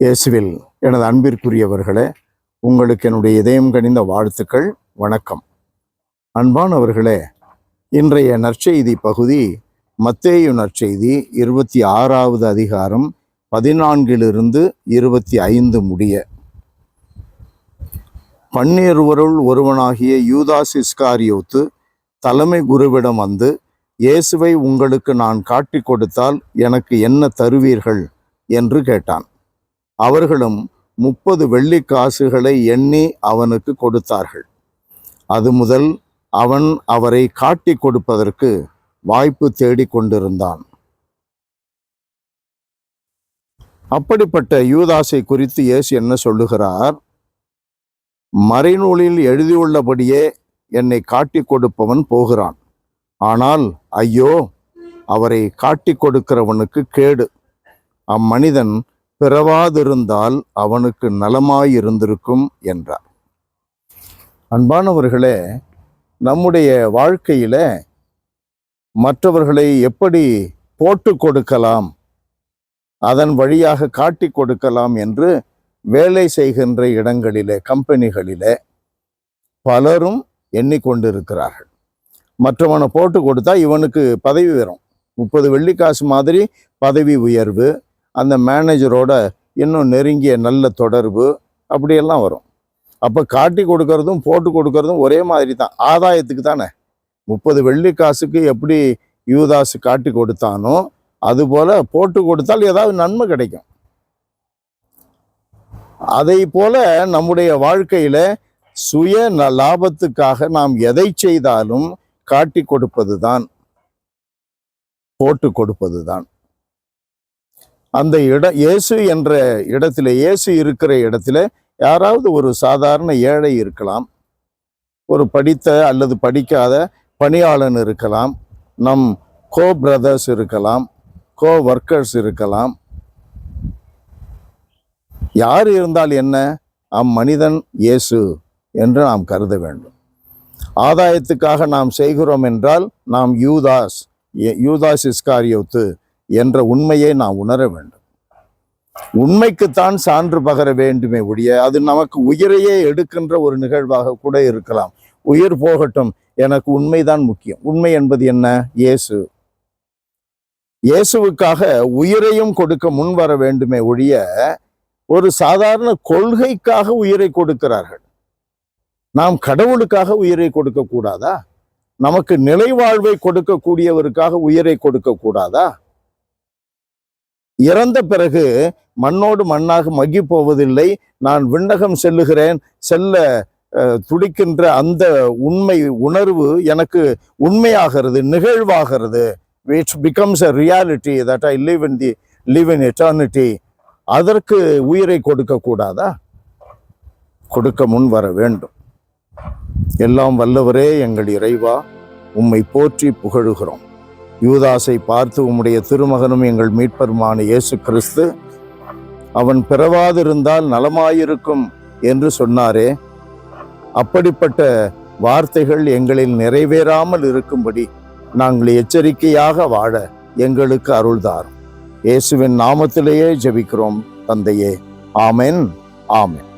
இயேசுவில் எனது அன்பிற்குரியவர்களே, உங்களுக்கு என்னுடைய இதயம் கனிந்த வாழ்த்துக்கள். வணக்கம். அன்பானவர்களே, இன்றைய நற்செய்தி பகுதி மத்தேயு நற்செய்தி 26வது அதிகாரம் 14 25 முடிய. 12 ஒருவனாகிய யூதாஸ் இஸ்காரியோத்து தலைமை குருவிடம் வந்து, இயேசுவை உங்களுக்கு நான் காட்டிக் கொடுத்தால் எனக்கு என்ன தருவீர்கள் என்று கேட்டான். அவர்களும் 30 வெள்ளிக்காசுகளை எண்ணி அவனுக்கு கொடுத்தார்கள். அது முதல் அவன் அவரை காட்டிக் கொடுப்பதற்கு வாய்ப்பு தேடிக் கொண்டிருந்தான். அப்படிப்பட்ட யூதாசை குறித்து இயேசு என்ன சொல்லுகிறார்? மறைநூலில் எழுதியுள்ளபடியே என்னை காட்டிக் கொடுப்பவன் போகிறான். ஆனால் ஐயோ, அவரை காட்டிக் கொடுக்கிறவனுக்கு கேடு. அம்மனிதன் பிறவாதிருந்தால் அவனுக்கு நலமாயிருந்திருக்கும் என்றார். அன்பானவர்களே, நம்முடைய வாழ்க்கையில மற்றவர்களை எப்படி போட்டு கொடுக்கலாம், அதன் வழியாக காட்டி கொடுக்கலாம் என்று வேலை செய்கின்ற இடங்களிலே, கம்பெனிகளிலே பலரும் எண்ணிக்கொண்டிருக்கிறார்கள். மற்றவனை போட்டு கொடுத்தா இவனுக்கு பதவி வரும். 30 வெள்ளிக்காசு மாதிரி பதவி உயர்வு, அந்த மேனேஜரோட இன்னும் நெருங்கிய நல்ல தொடர்பு, அப்படியெல்லாம் வரும். அப்போ காட்டி கொடுக்கறதும் போட்டு கொடுக்கறதும் ஒரே மாதிரி தான், ஆதாயத்துக்கு தானே. 30 வெள்ளிக்காசுக்கு எப்படி யூதாசு காட்டி கொடுத்தானோ அதுபோல போட்டு கொடுத்தால் ஏதாவது நன்மை கிடைக்கும். அதை போல நம்முடைய வாழ்க்கையில சுய லாபத்துக்காக நாம் எதை செய்தாலும் காட்டி கொடுப்பது தான், போட்டு கொடுப்பது தான். அந்த இயேசு என்ற இடத்துல, இயேசு இருக்கிற இடத்துல யாராவது ஒரு சாதாரண ஏழை இருக்கலாம், ஒரு படித்த அல்லது படிக்காத பணியாளன் இருக்கலாம், நம் கோ பிரதர்ஸ் இருக்கலாம், கோ ஒர்க்கர்ஸ் இருக்கலாம். யார் இருந்தால் என்ன, அம்மனிதன் இயேசு என்று நாம் கருத வேண்டும். ஆதாயத்துக்காக நாம் செய்கிறோம் என்றால் நாம் யூதாஸ் இஸ்காரியோத்து என்ற உண்மையை நாம் உணர வேண்டும். உண்மைக்குத்தான் சான்று பகர வேண்டுமே ஒழிய, அது நமக்கு உயிரையே எடுக்கின்ற ஒரு நிகழ்வாக கூட இருக்கலாம். உயிர் போகட்டும், எனக்கு உண்மைதான் முக்கியம். உண்மை என்பது என்ன? இயேசு. இயேசுவுக்காக உயிரையும் கொடுக்க முன் வர வேண்டுமே ஒழிய, ஒரு சாதாரண கொள்கைக்காக உயிரை கொடுக்கிறார்கள். நாம் கடவுளுக்காக உயிரை கொடுக்க கூடாதா? நமக்கு நிலைவாழ்வை கொடுக்கக்கூடியவருக்காக உயிரை கொடுக்க கூடாதா? இறந்த பிறகு மண்ணோடு மண்ணாக மகி போவதில்லை, நான் விண்ணகம் செல்லுகிறேன், செல்ல துடிக்கின்ற அந்த உண்மை உணர்வு எனக்கு உண்மையாகிறது, நிகழ்வாகிறது. which becomes a reality that I live in eternity. அதற்கு உயிரை கொடுக்க கூடாதா? கொடுக்க முன் வர வேண்டும். எல்லாம் வல்லவரே எங்கள் இறைவா, உம்மை போற்றி புகழுகிறோம். யூதாசை பார்த்து உம்முடைய திருமகனும் எங்கள் மீட்பருமான இயேசு கிறிஸ்து, அவன் பிறவாதிருந்தால் நலமாயிருக்கும் என்று சொன்னாரே, அப்படிப்பட்ட வார்த்தைகள் எங்களில் நிறைவேறாமல் இருக்கும்படி நாங்கள் எச்சரிக்கையாக வாழ எங்களுக்கு அருள்தாரும். இயேசுவின் நாமத்திலேயே ஜெபிக்கிறோம் தந்தையே. ஆமென், ஆமென்.